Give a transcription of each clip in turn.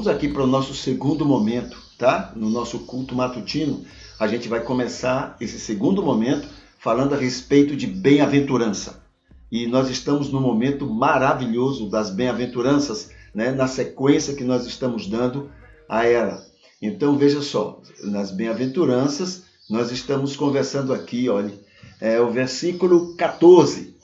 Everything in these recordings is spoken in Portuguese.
vamos aqui para o nosso segundo momento, tá? No nosso culto matutino, a gente vai começar esse segundo momento falando a respeito de bem-aventurança. E nós estamos num momento maravilhoso das bem-aventuranças, né? Na sequência que nós estamos dando a ela. Então, veja só, nas bem-aventuranças, nós estamos conversando aqui, olha, o versículo 14.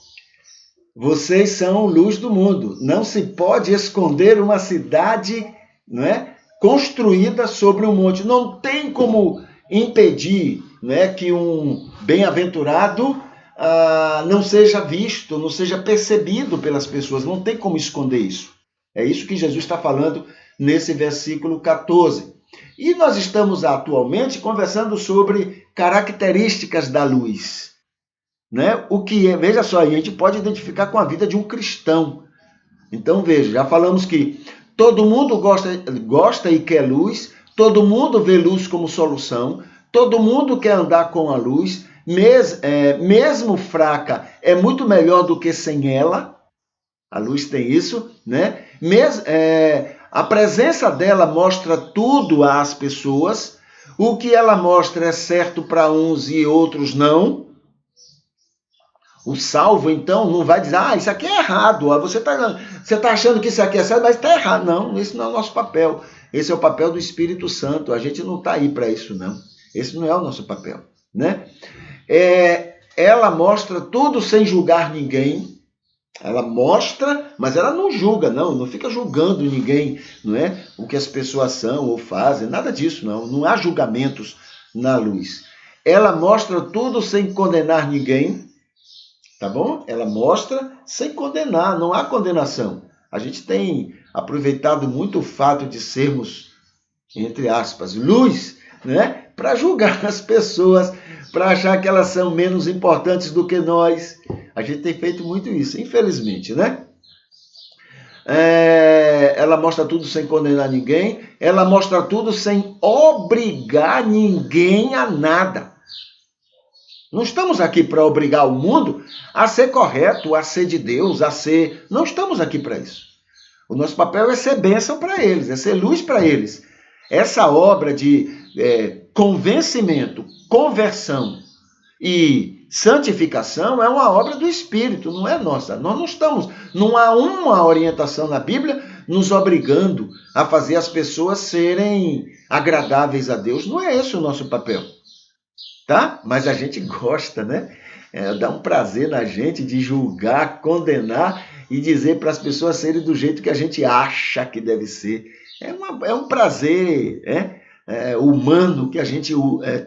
Vocês são luz do mundo. Não se pode esconder uma cidade, não é, construída sobre um monte. Não tem como impedir, não é, que um bem-aventurado não seja visto, não seja percebido pelas pessoas. Não tem como esconder isso. É isso que Jesus está falando nesse versículo 14. E nós estamos atualmente conversando sobre características da luz. Né? O que é, veja só, a gente pode identificar com a vida de um cristão. Então, veja, já falamos que todo mundo gosta e quer luz, todo mundo vê luz como solução, todo mundo quer andar com a luz, mesmo fraca, é muito melhor do que sem ela. A luz tem isso, né? A presença dela mostra tudo às pessoas, o que ela mostra é certo para uns e outros não. O salvo, então, não vai dizer, isso aqui é errado, você tá achando que isso aqui é certo, mas está errado. Não, esse não é o nosso papel. Esse é o papel do Espírito Santo. A gente não está aí para isso, não. Esse não é o nosso papel, né? Ela mostra tudo sem julgar ninguém. Ela mostra, mas ela não julga, não fica julgando ninguém, não é? O que as pessoas são ou fazem, nada disso, não há julgamentos na luz. Ela mostra tudo sem condenar ninguém. Tá bom? Ela mostra sem condenar, não há condenação. A gente tem aproveitado muito o fato de sermos, entre aspas, luz, né? Para julgar as pessoas, para achar que elas são menos importantes do que nós. A gente tem feito muito isso, infelizmente, né? Ela mostra tudo sem condenar ninguém, ela mostra tudo sem obrigar ninguém a nada. Não estamos aqui para obrigar o mundo a ser correto, a ser de Deus, a ser... Não estamos aqui para isso. O nosso papel é ser bênção para eles, é ser luz para eles. Essa obra de convencimento, conversão e santificação é uma obra do Espírito, não é nossa. Nós não estamos... Não há uma orientação na Bíblia nos obrigando a fazer as pessoas serem agradáveis a Deus. Não é esse o nosso papel. Tá? Mas a gente gosta, né? Dá um prazer na gente de julgar, condenar e dizer para as pessoas serem do jeito que a gente acha que deve ser. É um prazer humano que a gente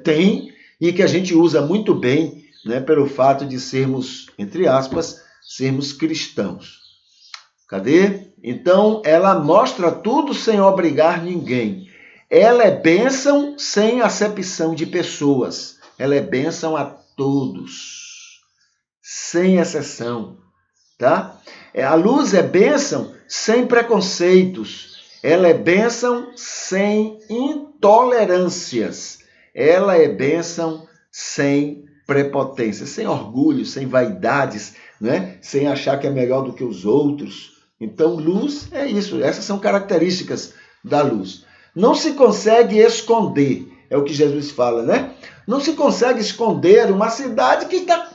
tem e que a gente usa muito bem, né, pelo fato de sermos, entre aspas, sermos cristãos. Cadê? Então, ela mostra tudo sem obrigar ninguém. Ela é bênção sem acepção de pessoas. Ela é bênção a todos, sem exceção, tá? A luz é bênção sem preconceitos. Ela é bênção sem intolerâncias. Ela é bênção sem prepotência, sem orgulho, sem vaidades, né? Sem achar que é melhor do que os outros. Então, luz é isso. Essas são características da luz. Não se consegue esconder, é o que Jesus fala, né? Não se consegue esconder uma cidade que está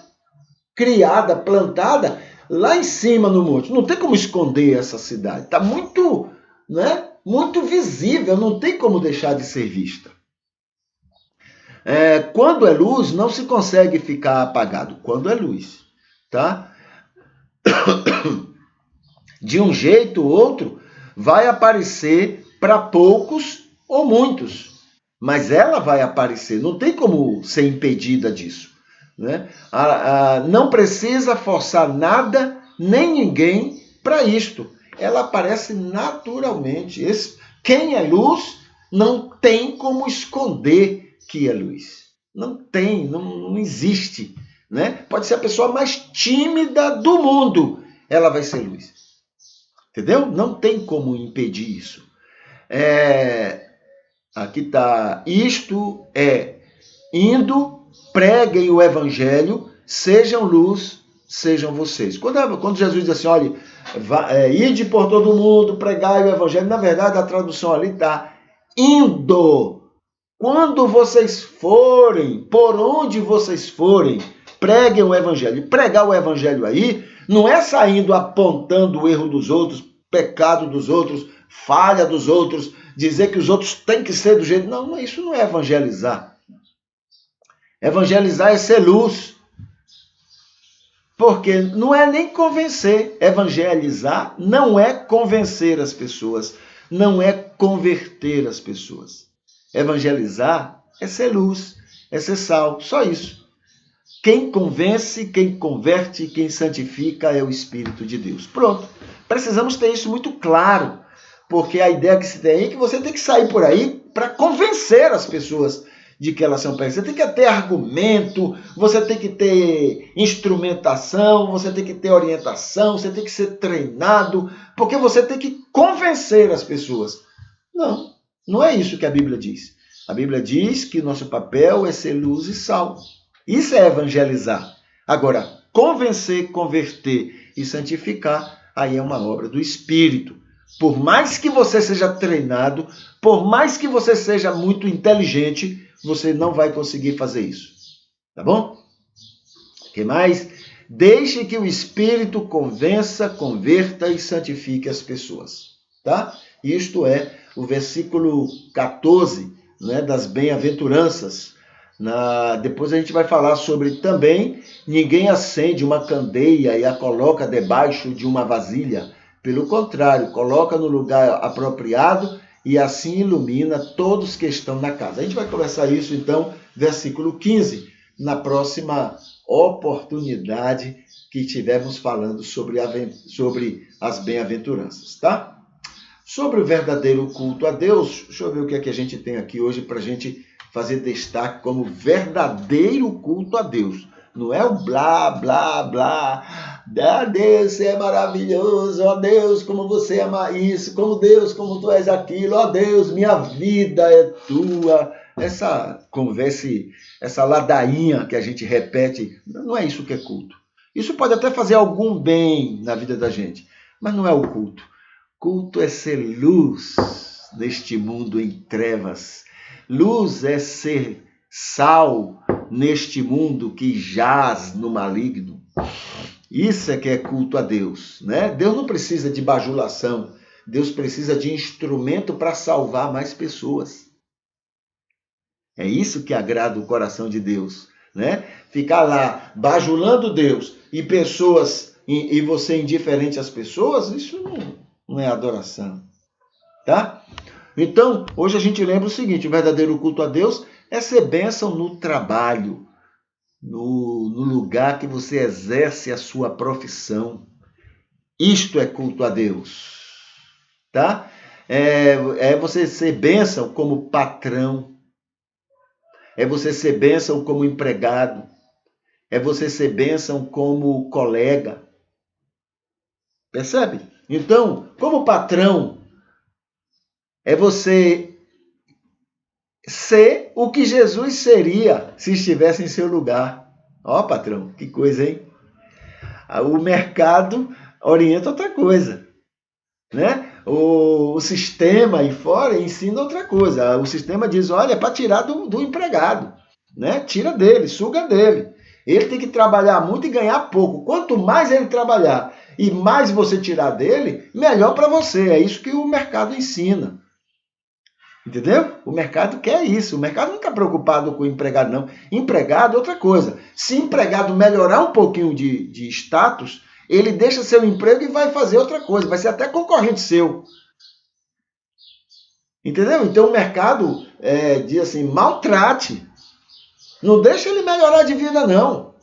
criada, plantada lá em cima no monte. Não tem como esconder essa cidade. Está muito, né, muito visível, não tem como deixar de ser vista. Quando é luz, não se consegue ficar apagado. Quando é luz, tá? De um jeito ou outro, vai aparecer para poucos ou muitos. Mas ela vai aparecer, não tem como ser impedida disso, né? Não precisa forçar nada, nem ninguém, para isto. Ela aparece naturalmente. Quem é luz não tem como esconder que é luz. Não tem, não existe, né? Pode ser a pessoa mais tímida do mundo, ela vai ser luz. Entendeu? Não tem como impedir isso. Aqui está, isto é, indo, preguem o evangelho, sejam luz sejam vocês. Quando Jesus diz assim, olha, ide por todo mundo, pregai o evangelho, na verdade a tradução ali está indo. Quando vocês forem, por onde vocês forem, preguem o evangelho. E pregar o evangelho aí não é saindo apontando o erro dos outros, pecado dos outros, falha dos outros, dizer que os outros têm que ser do jeito... Não, isso não é evangelizar. Evangelizar é ser luz. Porque não é nem convencer. Evangelizar não é convencer as pessoas, não é converter as pessoas. Evangelizar é ser luz, é ser sal, só isso. Quem convence, quem converte, quem santifica é o Espírito de Deus. Pronto. Precisamos ter isso muito claro, porque a ideia que se tem é que você tem que sair por aí para convencer as pessoas de que elas são pecadores. Você tem que ter argumento, você tem que ter instrumentação, você tem que ter orientação, você tem que ser treinado, porque você tem que convencer as pessoas. Não, não é isso que a Bíblia diz. A Bíblia diz que o nosso papel é ser luz e sal. Isso é evangelizar. Agora, convencer, converter e santificar, aí é uma obra do Espírito. Por mais que você seja treinado, por mais que você seja muito inteligente, você não vai conseguir fazer isso. Tá bom? O que mais? Deixe que o Espírito convença, converta e santifique as pessoas. Tá? Isto é o versículo 14, né, das bem-aventuranças. Depois a gente vai falar sobre também, ninguém acende uma candeia e a coloca debaixo de uma vasilha. Pelo contrário, coloca no lugar apropriado e assim ilumina todos que estão na casa. A gente vai conversar isso, então, versículo 15, na próxima oportunidade que estivermos falando sobre as bem-aventuranças, tá? Sobre o verdadeiro culto a Deus, deixa eu ver o que é que a gente tem aqui hoje para a gente fazer destaque como verdadeiro culto a Deus. Não é o blá, blá, blá. Ah, Deus, você é maravilhoso. Ó Deus, como você ama isso. Como Deus, como tu és aquilo. Ó Deus, minha vida é tua. Essa conversa, essa ladainha que a gente repete, não é isso que é culto. Isso pode até fazer algum bem na vida da gente, mas não é o culto. Culto é ser luz neste mundo em trevas. Luz é ser sal neste mundo que jaz no maligno. Isso é que é culto a Deus, né? Deus não precisa de bajulação. Deus precisa de instrumento para salvar mais pessoas. É isso que agrada o coração de Deus, né? Ficar lá bajulando Deus e pessoas e você indiferente às pessoas, isso não é adoração, tá? Então, hoje a gente lembra o seguinte, o verdadeiro culto a Deus é ser bênção no trabalho, no lugar que você exerce a sua profissão. Isto é culto a Deus, tá? É você ser bênção como patrão, é você ser bênção como empregado, é você ser bênção como colega. Percebe? Então, como patrão, é você ser o que Jesus seria se estivesse em seu lugar. Ó, patrão, que coisa, hein? O mercado orienta outra coisa, né? O sistema aí fora ensina outra coisa. O sistema diz, olha, é para tirar do empregado, né? Tira dele, suga dele. Ele tem que trabalhar muito e ganhar pouco. Quanto mais ele trabalhar e mais você tirar dele, melhor para você. É isso que o mercado ensina. Entendeu? O mercado quer isso. O mercado não está preocupado com o empregado, não. Empregado é outra coisa. Se empregado melhorar um pouquinho de status, ele deixa seu emprego e vai fazer outra coisa. Vai ser até concorrente seu. Entendeu? Então o mercado diz assim, maltrate. Não deixa ele melhorar de vida, não.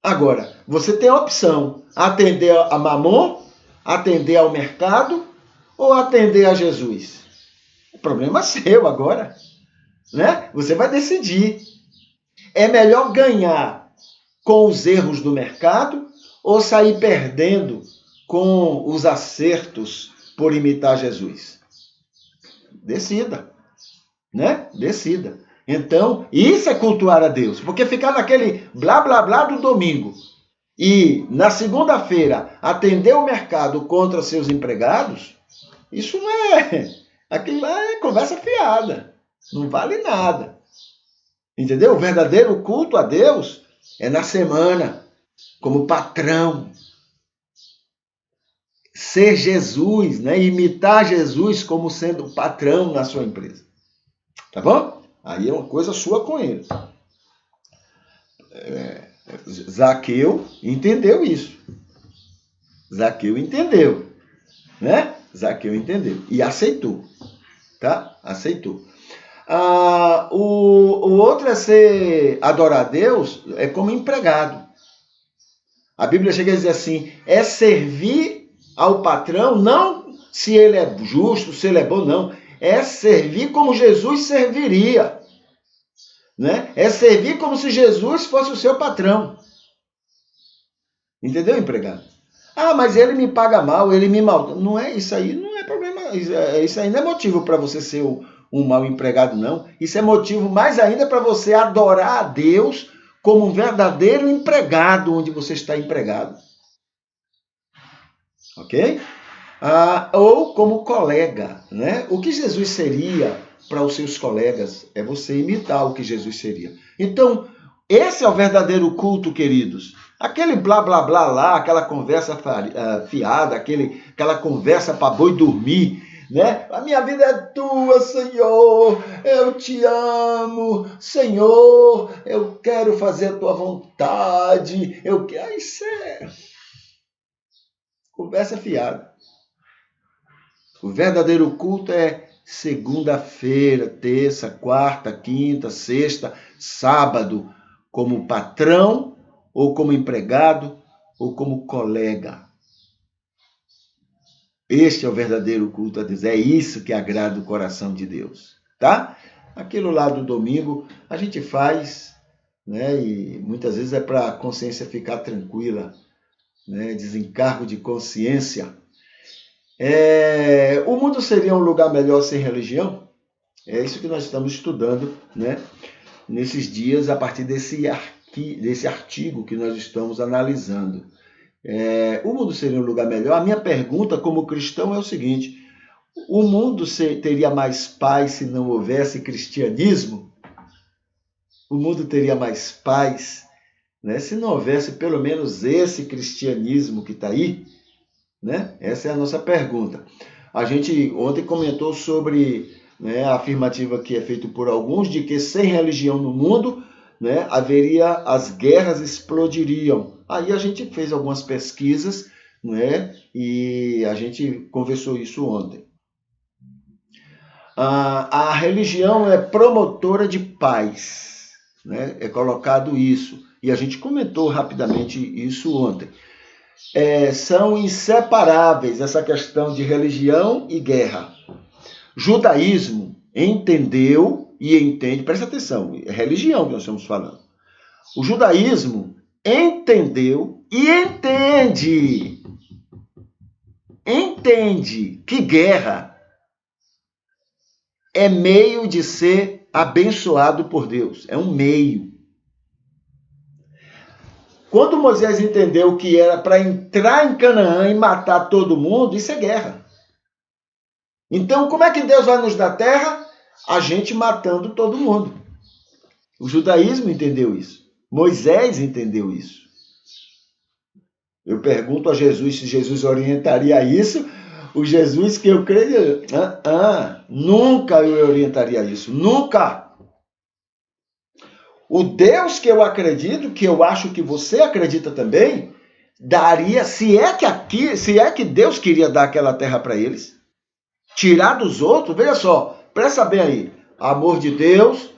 Agora, você tem a opção. Atender a Mamon, atender ao mercado ou atender a Jesus. O problema é seu agora, né? Você vai decidir. É melhor ganhar com os erros do mercado ou sair perdendo com os acertos por imitar Jesus? Decida, né? Decida. Então, isso é cultuar a Deus, porque ficar naquele blá, blá, blá do domingo e na segunda-feira atender o mercado contra seus empregados, isso não é... Aquilo lá é conversa fiada. Não vale nada. Entendeu? O verdadeiro culto a Deus é na semana, como patrão. Ser Jesus, né? Imitar Jesus como sendo patrão na sua empresa. Tá bom? Aí é uma coisa sua com ele. Zaqueu entendeu isso. Zaqueu entendeu. Né? Zaqueu entendeu. E aceitou. Tá? Aceitou. O outro é adorar a Deus é como empregado. A Bíblia chega a dizer assim, é servir ao patrão, não se ele é justo, se ele é bom, não. É servir como Jesus serviria. Né? É servir como se Jesus fosse o seu patrão. Entendeu, empregado? Mas ele me paga mal, ele me maltrata. Não é isso aí, não é problema. Isso aí não é motivo para você ser um mau empregado, não. Isso é motivo mais ainda para você adorar a Deus como um verdadeiro empregado onde você está empregado. Ok? Ou como colega, né? O que Jesus seria para os seus colegas é você imitar o que Jesus seria. Então, esse é o verdadeiro culto, queridos. Aquele blá, blá, blá lá, aquela conversa fiada, aquela conversa para boi dormir, né? A minha vida é tua, Senhor, eu te amo, Senhor, eu quero fazer a tua vontade, isso é conversa fiada. O verdadeiro culto é segunda-feira, terça, quarta, quinta, sexta, sábado, como patrão, ou como empregado, ou como colega. Este é o verdadeiro culto a Deus. É isso que agrada o coração de Deus, tá? Aquilo lá do domingo a gente faz, né? E muitas vezes é para a consciência ficar tranquila, né? Desencargo de consciência. O mundo seria um lugar melhor sem religião? É isso que nós estamos estudando, né? Nesses dias, a partir desse artigo que nós estamos analisando. O mundo seria um lugar melhor? A minha pergunta como cristão é o seguinte: o mundo teria mais paz se não houvesse cristianismo? O mundo teria mais paz, né, se não houvesse pelo menos esse cristianismo que está aí? Né? Essa é a nossa pergunta. A gente ontem comentou sobre, né, a afirmativa que é feita por alguns de que sem religião no mundo, né, as guerras explodiriam. Aí a gente fez algumas pesquisas, né, e a gente conversou isso ontem. A religião é promotora de paz, né? É colocado isso. E a gente comentou rapidamente isso ontem. São inseparáveis essa questão de religião e guerra. Judaísmo entendeu e entende, presta atenção, é religião que nós estamos falando. O judaísmo entendeu e entende que guerra é meio de ser abençoado por Deus, é um meio. Quando Moisés entendeu que era para entrar em Canaã e matar todo mundo, isso é guerra. Então, como é que Deus vai nos dar terra? A gente matando todo mundo. O judaísmo entendeu isso. Moisés entendeu isso. Eu pergunto a Jesus se Jesus orientaria isso. O Jesus que eu creio, nunca eu orientaria isso. Nunca. O Deus que eu acredito, que eu acho que você acredita também, daria, se é que Deus queria dar aquela terra para eles, tirar dos outros, veja só, presta bem aí, amor de Deus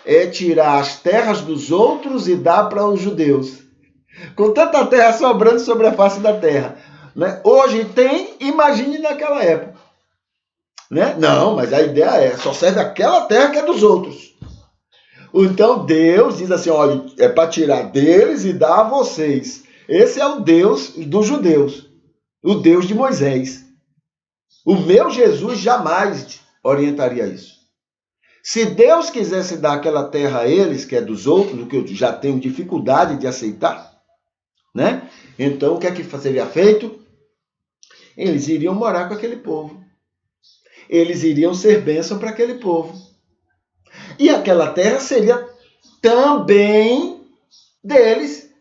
é tirar as terras dos outros e dar para os judeus. Com tanta terra sobrando sobre a face da terra, né? Hoje tem, imagine naquela época, né? Não, mas a ideia só serve aquela terra que é dos outros. Então Deus diz assim, olha, é para tirar deles e dar a vocês. Esse é o Deus dos judeus, o Deus de Moisés. O meu Jesus jamais orientaria isso. Se Deus quisesse dar aquela terra a eles, que é dos outros, o que eu já tenho dificuldade de aceitar, né? Então, o que é que seria feito? Eles iriam morar com aquele povo. Eles iriam ser bênção para aquele povo. E aquela terra seria também deles.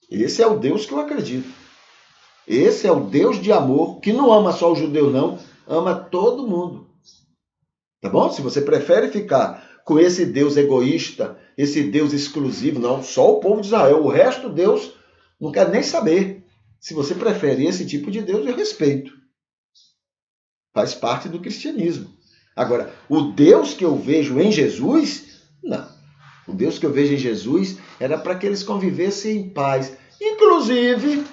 Esse é o Deus que eu acredito. Esse é o Deus de amor, que não ama só o judeu, não. Ama todo mundo. Tá bom? Se você prefere ficar com esse Deus egoísta, esse Deus exclusivo, não, só o povo de Israel. O resto, Deus não quer nem saber. Se você prefere esse tipo de Deus, eu respeito. Faz parte do cristianismo. Agora, o Deus que eu vejo em Jesus, não. O Deus que eu vejo em Jesus era para que eles convivessem em paz. Inclusive,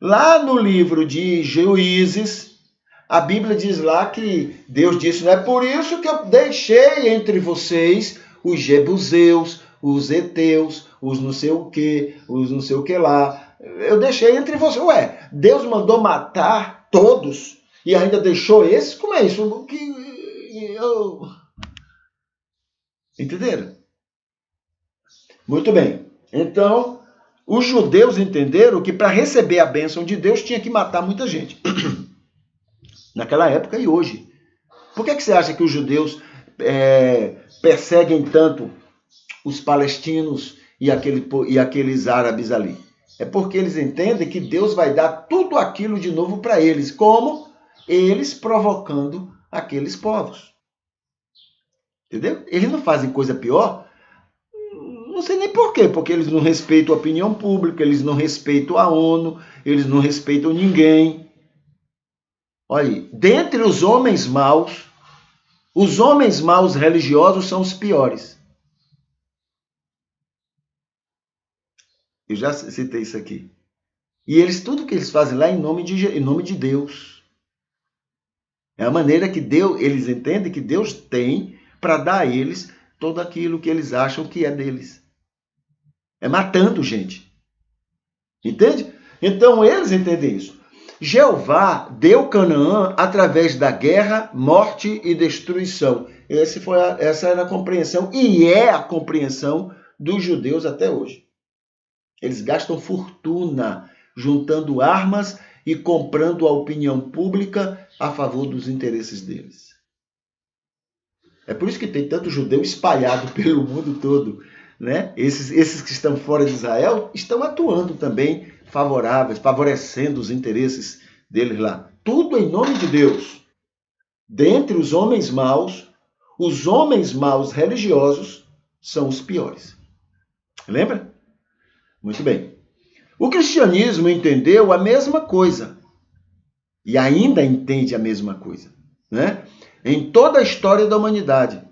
lá no livro de Juízes, a Bíblia diz lá que Deus disse, não é por isso que eu deixei entre vocês os jebuseus, os heteus, os não sei o que, os não sei o que lá. Eu deixei entre vocês. Ué, Deus mandou matar todos e ainda deixou esses? Como é isso? Entenderam? Muito bem. Então, os judeus entenderam que para receber a bênção de Deus tinha que matar muita gente. Naquela época e hoje. Por que você acha que os judeus perseguem tanto os palestinos e aqueles árabes ali? É porque eles entendem que Deus vai dar tudo aquilo de novo para eles. Como? Eles provocando aqueles povos. Entendeu? Eles não fazem coisa pior. Não sei nem por quê. Porque eles não respeitam a opinião pública, eles não respeitam a ONU, eles não respeitam ninguém. Olha aí, dentre os homens maus religiosos são os piores. Eu já citei isso aqui. E tudo que eles fazem lá é em nome de Deus. É a maneira que eles entendem que Deus tem para dar a eles tudo aquilo que eles acham que é deles. É matando gente. Entende? Então eles entendem isso. Jeová deu Canaã através da guerra, morte e destruição. Essa era a compreensão e é a compreensão dos judeus até hoje. Eles gastam fortuna juntando armas e comprando a opinião pública a favor dos interesses deles. É por isso que tem tanto judeu espalhado pelo mundo todo, né? Esses que estão fora de Israel estão atuando também favorecendo os interesses deles lá. Tudo em nome de Deus. Dentre os homens maus religiosos são os piores. Lembra? Muito bem. O cristianismo entendeu a mesma coisa. E ainda entende a mesma coisa, né? Em toda a história da humanidade.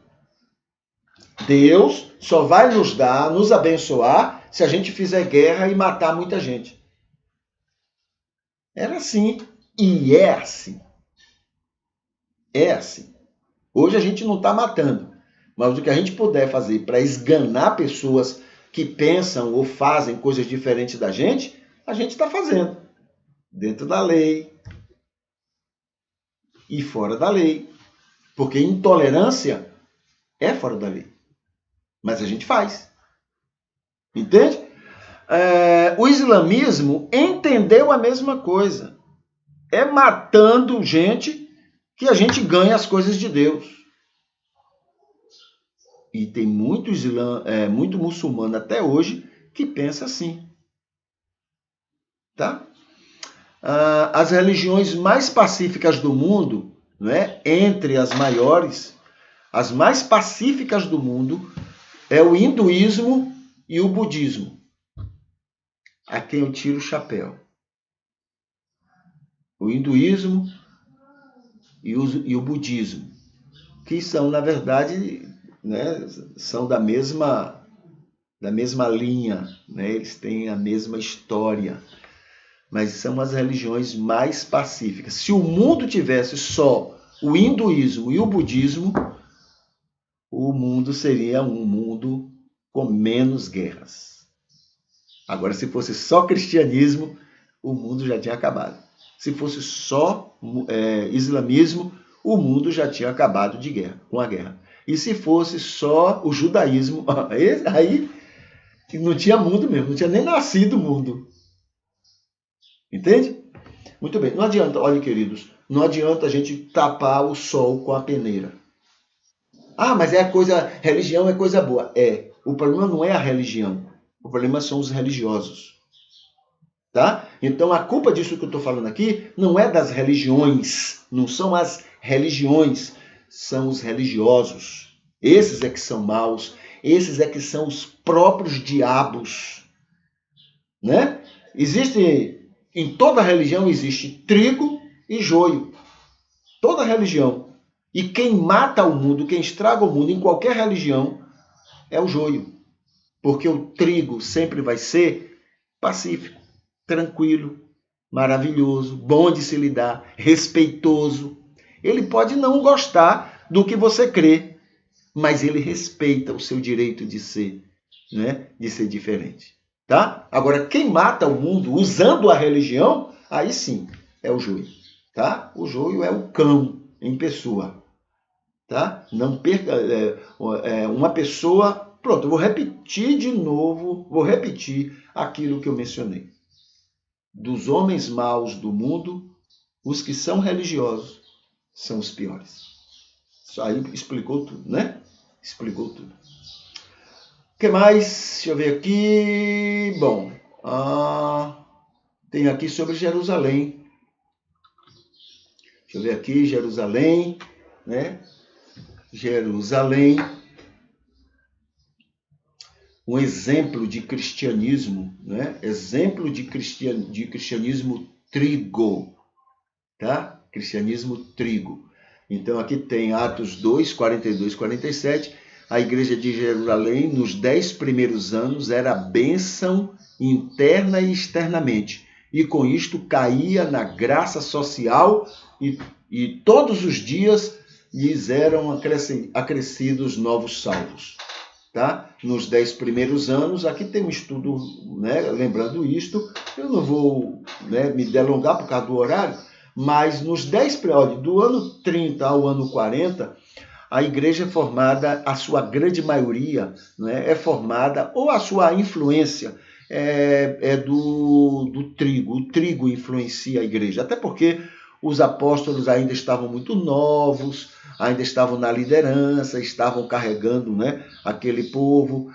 Deus só vai nos abençoar, se a gente fizer guerra e matar muita gente. Era assim. E é assim. É assim. Hoje a gente não está matando. Mas o que a gente puder fazer para esganar pessoas que pensam ou fazem coisas diferentes da gente, a gente está fazendo. Dentro da lei e fora da lei. Porque intolerância é fora da lei. Mas a gente faz. Entende? O islamismo entendeu a mesma coisa. É matando gente que a gente ganha as coisas de Deus. E tem muito muçulmano até hoje que pensa assim. Tá? As religiões mais pacíficas do mundo, não é? Entre as maiores, as mais pacíficas do mundo é o hinduísmo e o budismo. A quem eu tiro o chapéu. O hinduísmo e o budismo, que são, na verdade, né, são da mesma linha, né? Eles têm a mesma história, mas são as religiões mais pacíficas. Se o mundo tivesse só o hinduísmo e o budismo, o mundo seria um mundo com menos guerras. Agora, se fosse só cristianismo, o mundo já tinha acabado. Se fosse só islamismo, o mundo já tinha acabado com a guerra. E se fosse só o judaísmo, aí E não tinha mundo mesmo, não tinha nem nascido o mundo. Entende? Muito bem. Não adianta, olha, queridos, não adianta a gente tapar o sol com a peneira. Ah, mas religião é coisa boa. É. O problema não é a religião. O problema são os religiosos. Tá? Então a culpa disso que eu estou falando aqui não é das religiões, não são as religiões, são os religiosos. Esses é que são maus, esses é que são os próprios diabos, né? Em toda religião existe trigo e joio. Toda religião. E quem mata o mundo, quem estraga o mundo em qualquer religião é o joio. Porque o trigo sempre vai ser pacífico, tranquilo, maravilhoso, bom de se lidar, respeitoso. Ele pode não gostar do que você crê, mas ele respeita o seu direito de ser, né? De ser diferente. Tá? Agora, quem mata o mundo usando a religião, aí sim é o joio. Tá? O joio é o cão em pessoa. Tá? Não perca. Uma pessoa. Pronto, eu vou repetir de novo, vou repetir aquilo que eu mencionei. Dos homens maus do mundo, os que são religiosos são os piores. Isso aí explicou tudo, né? Explicou tudo. O que mais? Deixa eu ver aqui. Bom, tem aqui sobre Jerusalém. Deixa eu ver aqui, Jerusalém, né? Jerusalém, um exemplo de cristianismo, né? Exemplo de cristianismo trigo, tá? Cristianismo trigo. Então aqui tem Atos 2, 42, 47. A igreja de Jerusalém, nos 10 primeiros anos, era bênção interna e externamente. E com isto caía na graça social e todos os dias lhes eram acrescidos novos salvos. Tá? Nos 10 primeiros anos, aqui tem um estudo, né, lembrando isto, eu não vou, né, me delongar por causa do horário, mas nos 10, do ano 30 ao ano 40, a igreja é formada, a sua grande maioria, né, é formada, ou a sua influência é do trigo, o trigo influencia a igreja, até porque os apóstolos ainda estavam muito novos, ainda estavam na liderança, estavam carregando, né, aquele povo,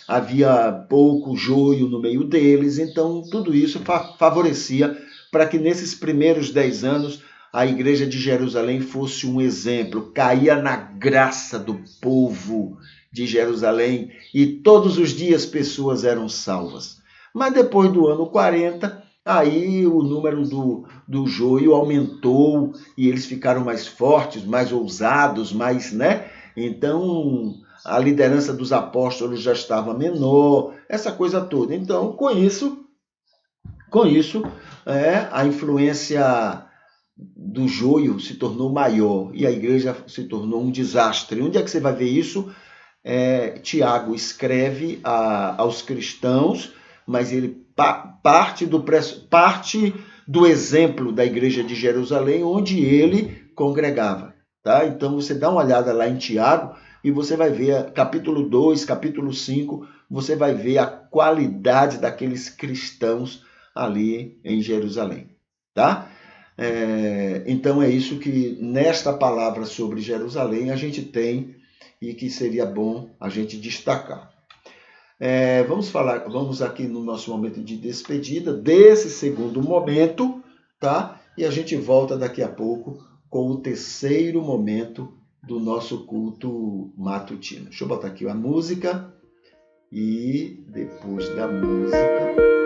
havia pouco joio no meio deles, então tudo isso favorecia para que nesses primeiros 10 anos a igreja de Jerusalém fosse um exemplo, caía na graça do povo de Jerusalém e todos os dias pessoas eram salvas. Mas depois do ano 40, aí o número do joio aumentou e eles ficaram mais fortes, mais ousados, mais, né? Então, a liderança dos apóstolos já estava menor, essa coisa toda. Então, com isso, a influência do joio se tornou maior e a igreja se tornou um desastre. Onde é que você vai ver isso? Tiago escreve aos cristãos, mas ele parte do exemplo da igreja de Jerusalém, onde ele congregava. Tá? Então você dá uma olhada lá em Tiago e você vai ver, capítulo 2, capítulo 5, você vai ver a qualidade daqueles cristãos ali em Jerusalém. Tá? Então é isso que nesta palavra sobre Jerusalém a gente tem e que seria bom a gente destacar. Vamos aqui no nosso momento de despedida desse segundo momento, tá? E a gente volta daqui a pouco com o terceiro momento do nosso culto matutino. Deixa eu botar aqui a música e depois da música